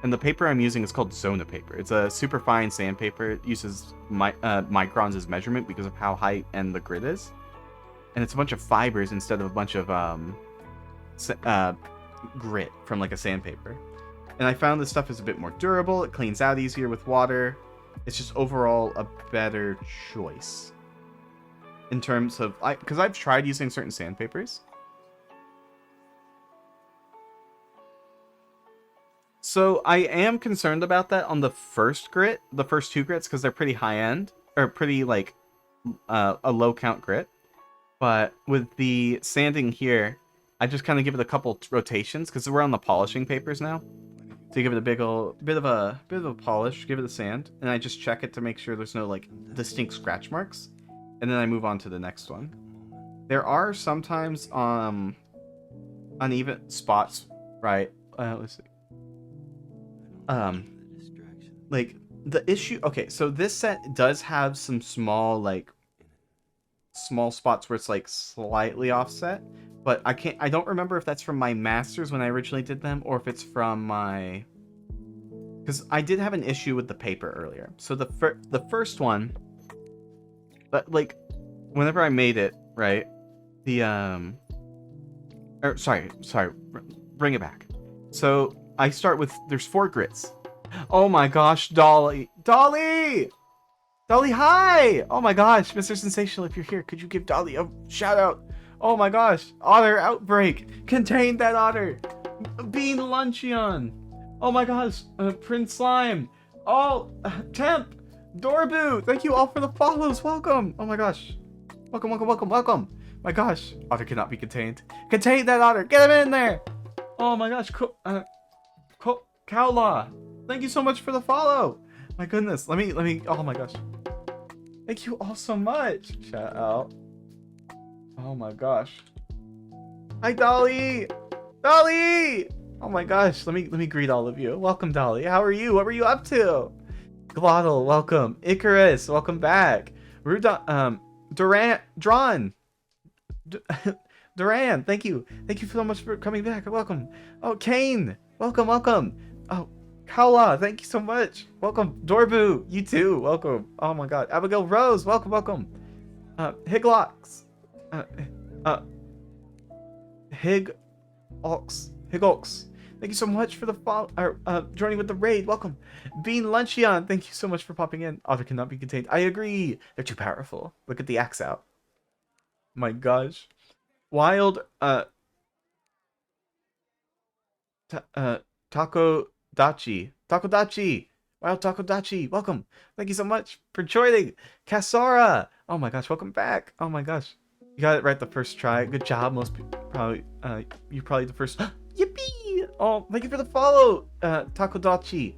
And the paper I'm using is called Zona paper. It's a super fine sandpaper. It uses microns as measurement because of how high end the grid is. And it's a bunch of fibers instead of a bunch of grit from like a sandpaper. And I found this stuff is a bit more durable. It cleans out easier with water. It's just overall a better choice. in terms of because I've tried using certain sandpapers. So I am concerned about that on the first grit, the first two grits, because they're pretty high end or pretty like a low count grit. But with the sanding here, I just kind of give it a couple rotations because we're on the polishing papers now. So you give it a bit of a polish, give it a sand, and I just check it to make sure there's no like distinct scratch marks, and then I move on to the next one. There are sometimes uneven spots, right? Let's see. Like the issue. Okay, so this set does have some small spots where it's like slightly offset, but I don't remember if that's from my masters when I originally did them or if it's from my, because I did have an issue with the paper earlier. So the first one, but like whenever I made it, right, the sorry, bring it back. So I start with, there's 4 grits. Oh my gosh, Dolly, hi! Oh my gosh, Mr. Sensational, if you're here, could you give Dolly a shout out? Oh my gosh, otter outbreak! Contain that otter! Bean Luncheon! Oh my gosh, Prince Slime! Oh, Temp! Dorbu! Thank you all for the follows, welcome! Oh my gosh. Welcome! My gosh, otter cannot be contained. Contain that otter! Get him in there! Oh my gosh, Cowlaw! Thank you so much for the follow! My goodness, let me, oh my gosh. Thank you all so much. Shout out. Oh my gosh. Hi Dolly! Oh my gosh, let me greet all of you. Welcome Dolly. How are you? What were you up to? Glottal, welcome. Icarus, welcome back. Duran, thank you. Thank you so much for coming back. Welcome. Oh, Kane, welcome. Oh, Kaula, thank you so much. Welcome. Dorbu, you too. Welcome. Oh my god. Abigail Rose, welcome. Higlox. Higox. Thank you so much for the follow, joining with the raid. Welcome. Bean Luncheon, thank you so much for popping in. Otter cannot be contained. I agree. They're too powerful. Look at the axe out. My gosh. Wild, Takodachi. Wild Takodachi, welcome. Thank you so much for joining. Kasara. Oh my gosh, welcome back. Oh my gosh. You got it right the first try. Good job. Most people probably, you're probably the first. Yippee! Oh, thank you for the follow. Takodachi.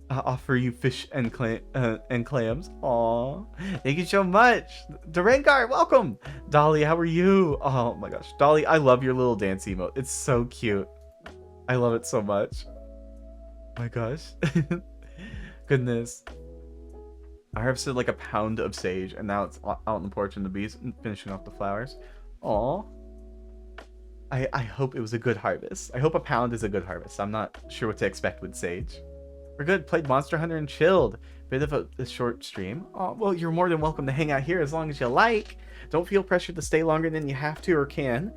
Offer you fish and clams. Aw, thank you so much. Durangar, welcome. Dolly, how are you? Oh my gosh, Dolly, I love your little dance emote. It's so cute. I love it so much. My gosh. Goodness. I harvested like a pound of sage, and now it's out on the porch and the bees finishing off the flowers. Aw. I hope it was a good harvest. I hope a pound is a good harvest. I'm not sure what to expect with sage. We're good. Played Monster Hunter and chilled. Bit of a short stream. Oh, well, you're more than welcome to hang out here as long as you like. Don't feel pressured to stay longer than you have to or can.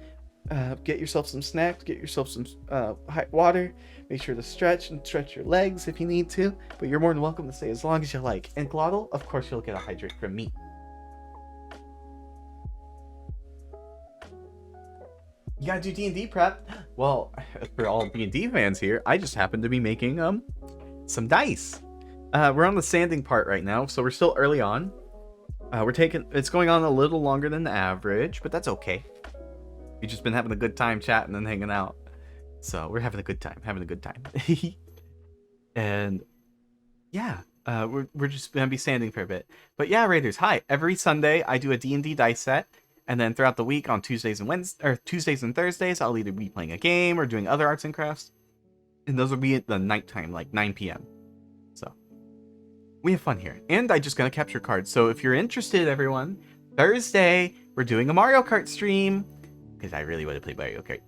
Get yourself some snacks. Get yourself some hot water. Make sure to stretch your legs if you need to. But you're more than welcome to stay as long as you like. And Glottal, of course, you'll get a hydrate from me. You gotta do D&D prep. Well, for all D&D fans here, I just happen to be making some dice. We're on the sanding part right now, so we're still early on. It's going on a little longer than the average, but that's okay. We've just been having a good time chatting and hanging out. So we're having a good time. And yeah, we're just gonna be sanding for a bit. But yeah, Raiders, hi. Every Sunday I do a D&D dice set. And then throughout the week on Tuesdays and Thursdays, I'll either be playing a game or doing other arts and crafts. And those will be at the nighttime, like 9 p.m. So we have fun here. And I just got a capture card. So if you're interested, everyone, Thursday, we're doing a Mario Kart stream. Because I really want to play Mario Kart.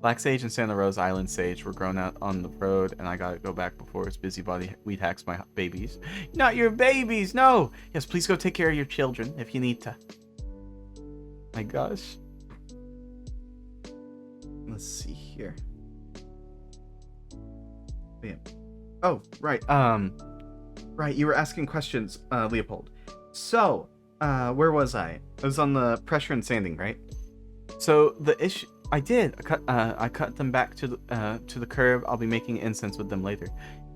Black Sage and Santa Rosa Island Sage were grown out on the road. And I got to go back before its busybody weed hacks my babies. Not your babies, no! Yes, please go take care of your children if you need to. My gosh. Let's see here. Bam. Oh, right. Right, you were asking questions, Leopold. So, Where was I? I was on the pressure and sanding, right? So the issue, I cut them back to the curb. I'll be making incense with them later.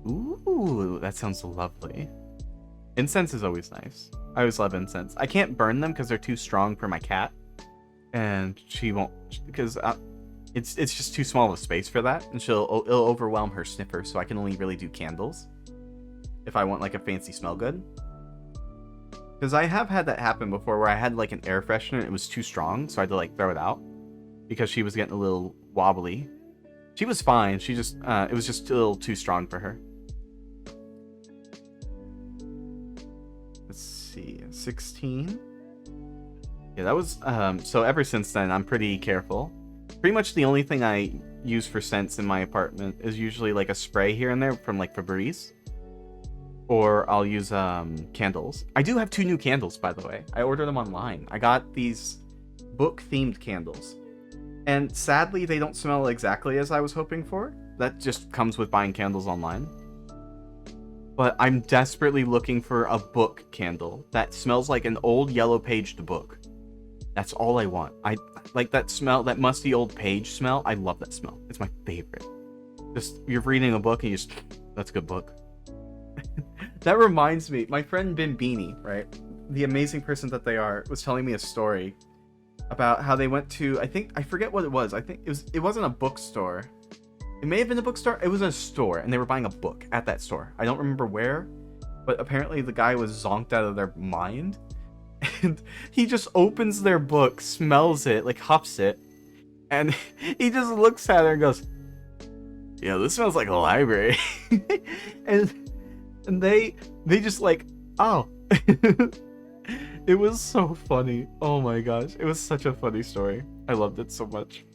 Ooh, that sounds lovely. Incense is always nice. I always love incense. I can't burn them because they're too strong for my cat, and she won't because it's just too small of a space for that, and it'll overwhelm her sniffer. So I can only really do candles if I want like a fancy smell good. Because I have had that happen before where I had like an air freshener and it was too strong, so I had to like throw it out because she was getting a little wobbly. She was fine. She just it was just a little too strong for her. Let's see, 16. Yeah, that was so ever since then I'm pretty careful. Pretty much the only thing I use for scents in my apartment is usually like a spray here and there from like Febreze. Or I'll use candles. I do have 2 new candles, by the way. I ordered them online. I got these book-themed candles. And sadly, they don't smell exactly as I was hoping for. That just comes with buying candles online. But I'm desperately looking for a book candle that smells like an old yellow-paged book. That's all I want. I like that smell, that musty old page smell. I love that smell. It's my favorite. Just, you're reading a book and you just, that's a good book. That reminds me, my friend Bimbini, right? The amazing person that they are, was telling me a story about how they went to, I forget what it was. I think it wasn't a bookstore. It may have been a bookstore. It was a store, and they were buying a book at that store. I don't remember where, but apparently the guy was zonked out of their mind. And he just opens their book, smells it, like huffs it, and he just looks at her and goes, "Yeah, this smells like a library." and they just like, oh. It was so funny. Oh my gosh, it was such a funny story. I loved it so much.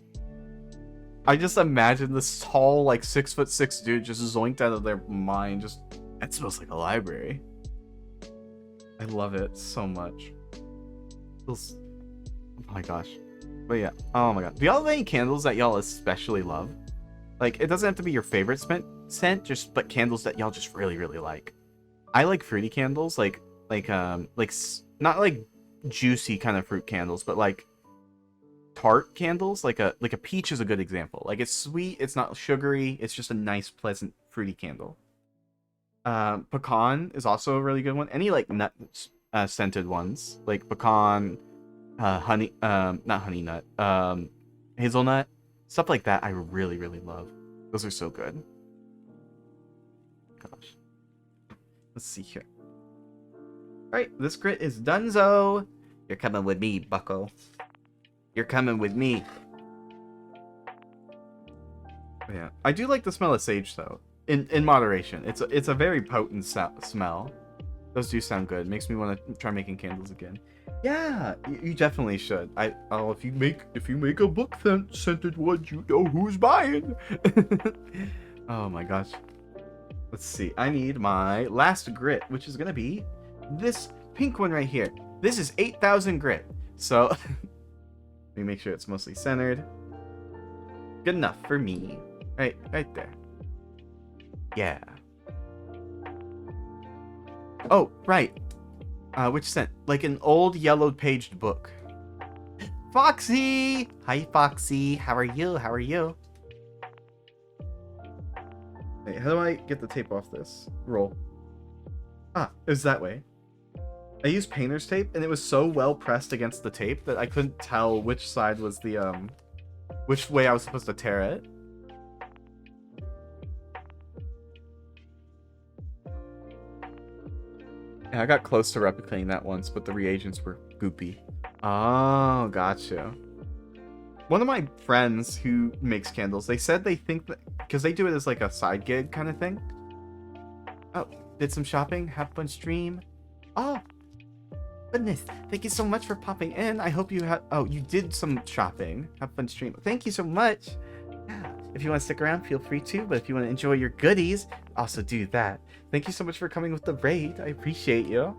I just imagine this tall, like 6'6" dude just zoinked out of their mind. Just, that smells like a library. I love it so much. Oh my gosh. But yeah, oh my god. Do y'all have any candles that y'all especially love? Like, it doesn't have to be your favorite scent, but candles that y'all just really, really like. I like fruity candles, like not like juicy kind of fruit candles, but like tart candles. Like a peach is a good example. Like, it's sweet, it's not sugary, it's just a nice, pleasant, fruity candle. Pecan is also a really good one. Any like nut scented ones, like pecan, honey, not honey nut, hazelnut, stuff like that. I really, really love. Those are so good. Gosh. Let's see here. Alright, this grit is donezo. You're coming with me, bucko. You're coming with me. Yeah, I do like the smell of sage though. In moderation. It's a very potent smell. Those do sound good. Makes me want to try making candles again. Yeah, you definitely should. If you make a book scented one, you know who's buying. Oh my gosh. Let's see. I need my last grit, which is gonna be this pink one right here. This is 8,000 grit. So let me make sure it's mostly centered. Good enough for me. Right there. Yeah. Oh, right. Which scent? Like an old yellowed paged book. Foxy! Hi, Foxy. How are you? How are you? Wait, how do I get the tape off this? Roll. Ah, it was that way. I used painter's tape, and it was so well pressed against the tape that I couldn't tell which side was the, which way I was supposed to tear it. Yeah, I got close to replicating that once, but the reagents were goopy. Oh, gotcha. One of my friends who makes candles, they said they think that, because they do it as like a side gig kind of thing. Oh, did some shopping, have fun stream. Oh, goodness, thank you so much for popping in. I hope you have, oh, you did some shopping, have fun stream. Thank you so much. Yeah, if you want to stick around, feel free to, but if you want to enjoy your goodies, also do that. Thank you so much for coming with the raid. I appreciate you.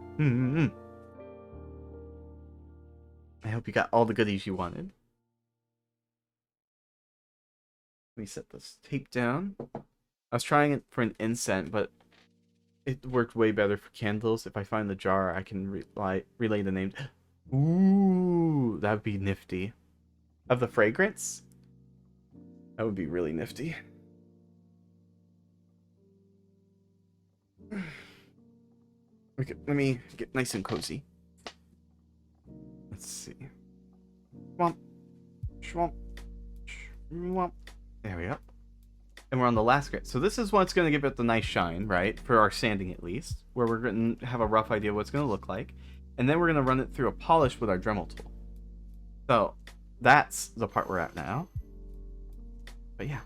I hope you got all the goodies you wanted. Let me set this tape down. I was trying it for an incense, but it worked way better for candles. If I find the jar, I can relay the names. Ooh, that would be nifty. Of the fragrance? That would be really nifty. Okay, let me get nice and cozy. Let's see. Swamp. Swamp. Swamp. There we go. And we're on the last grit. So this is what's going to give it the nice shine, right? For our sanding at least. Where we're going to have a rough idea what it's going to look like. And then we're going to run it through a polish with our Dremel tool. So that's the part we're at now. But yeah.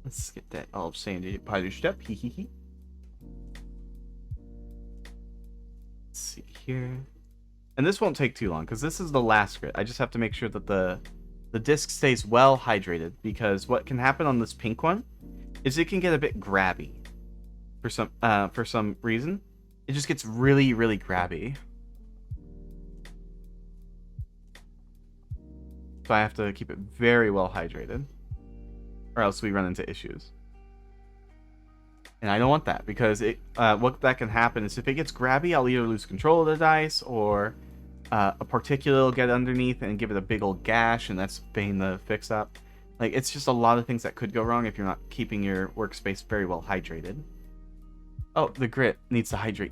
Let's get that all sanded, polished up. Hee hee hee. Let's see here. And this won't take too long because this is the last grit. I just have to make sure that the disc stays well hydrated, because what can happen on this pink one is it can get a bit grabby for some reason. It just gets really, really grabby. So I have to keep it very well hydrated, or else we run into issues. And I don't want that, because what that can happen is if it gets grabby, I'll either lose control of the dice, or a particulate will get underneath and give it a big old gash, and that's pain to fix up. Like, it's just a lot of things that could go wrong if you're not keeping your workspace very well hydrated. Oh, the grit needs to hydrate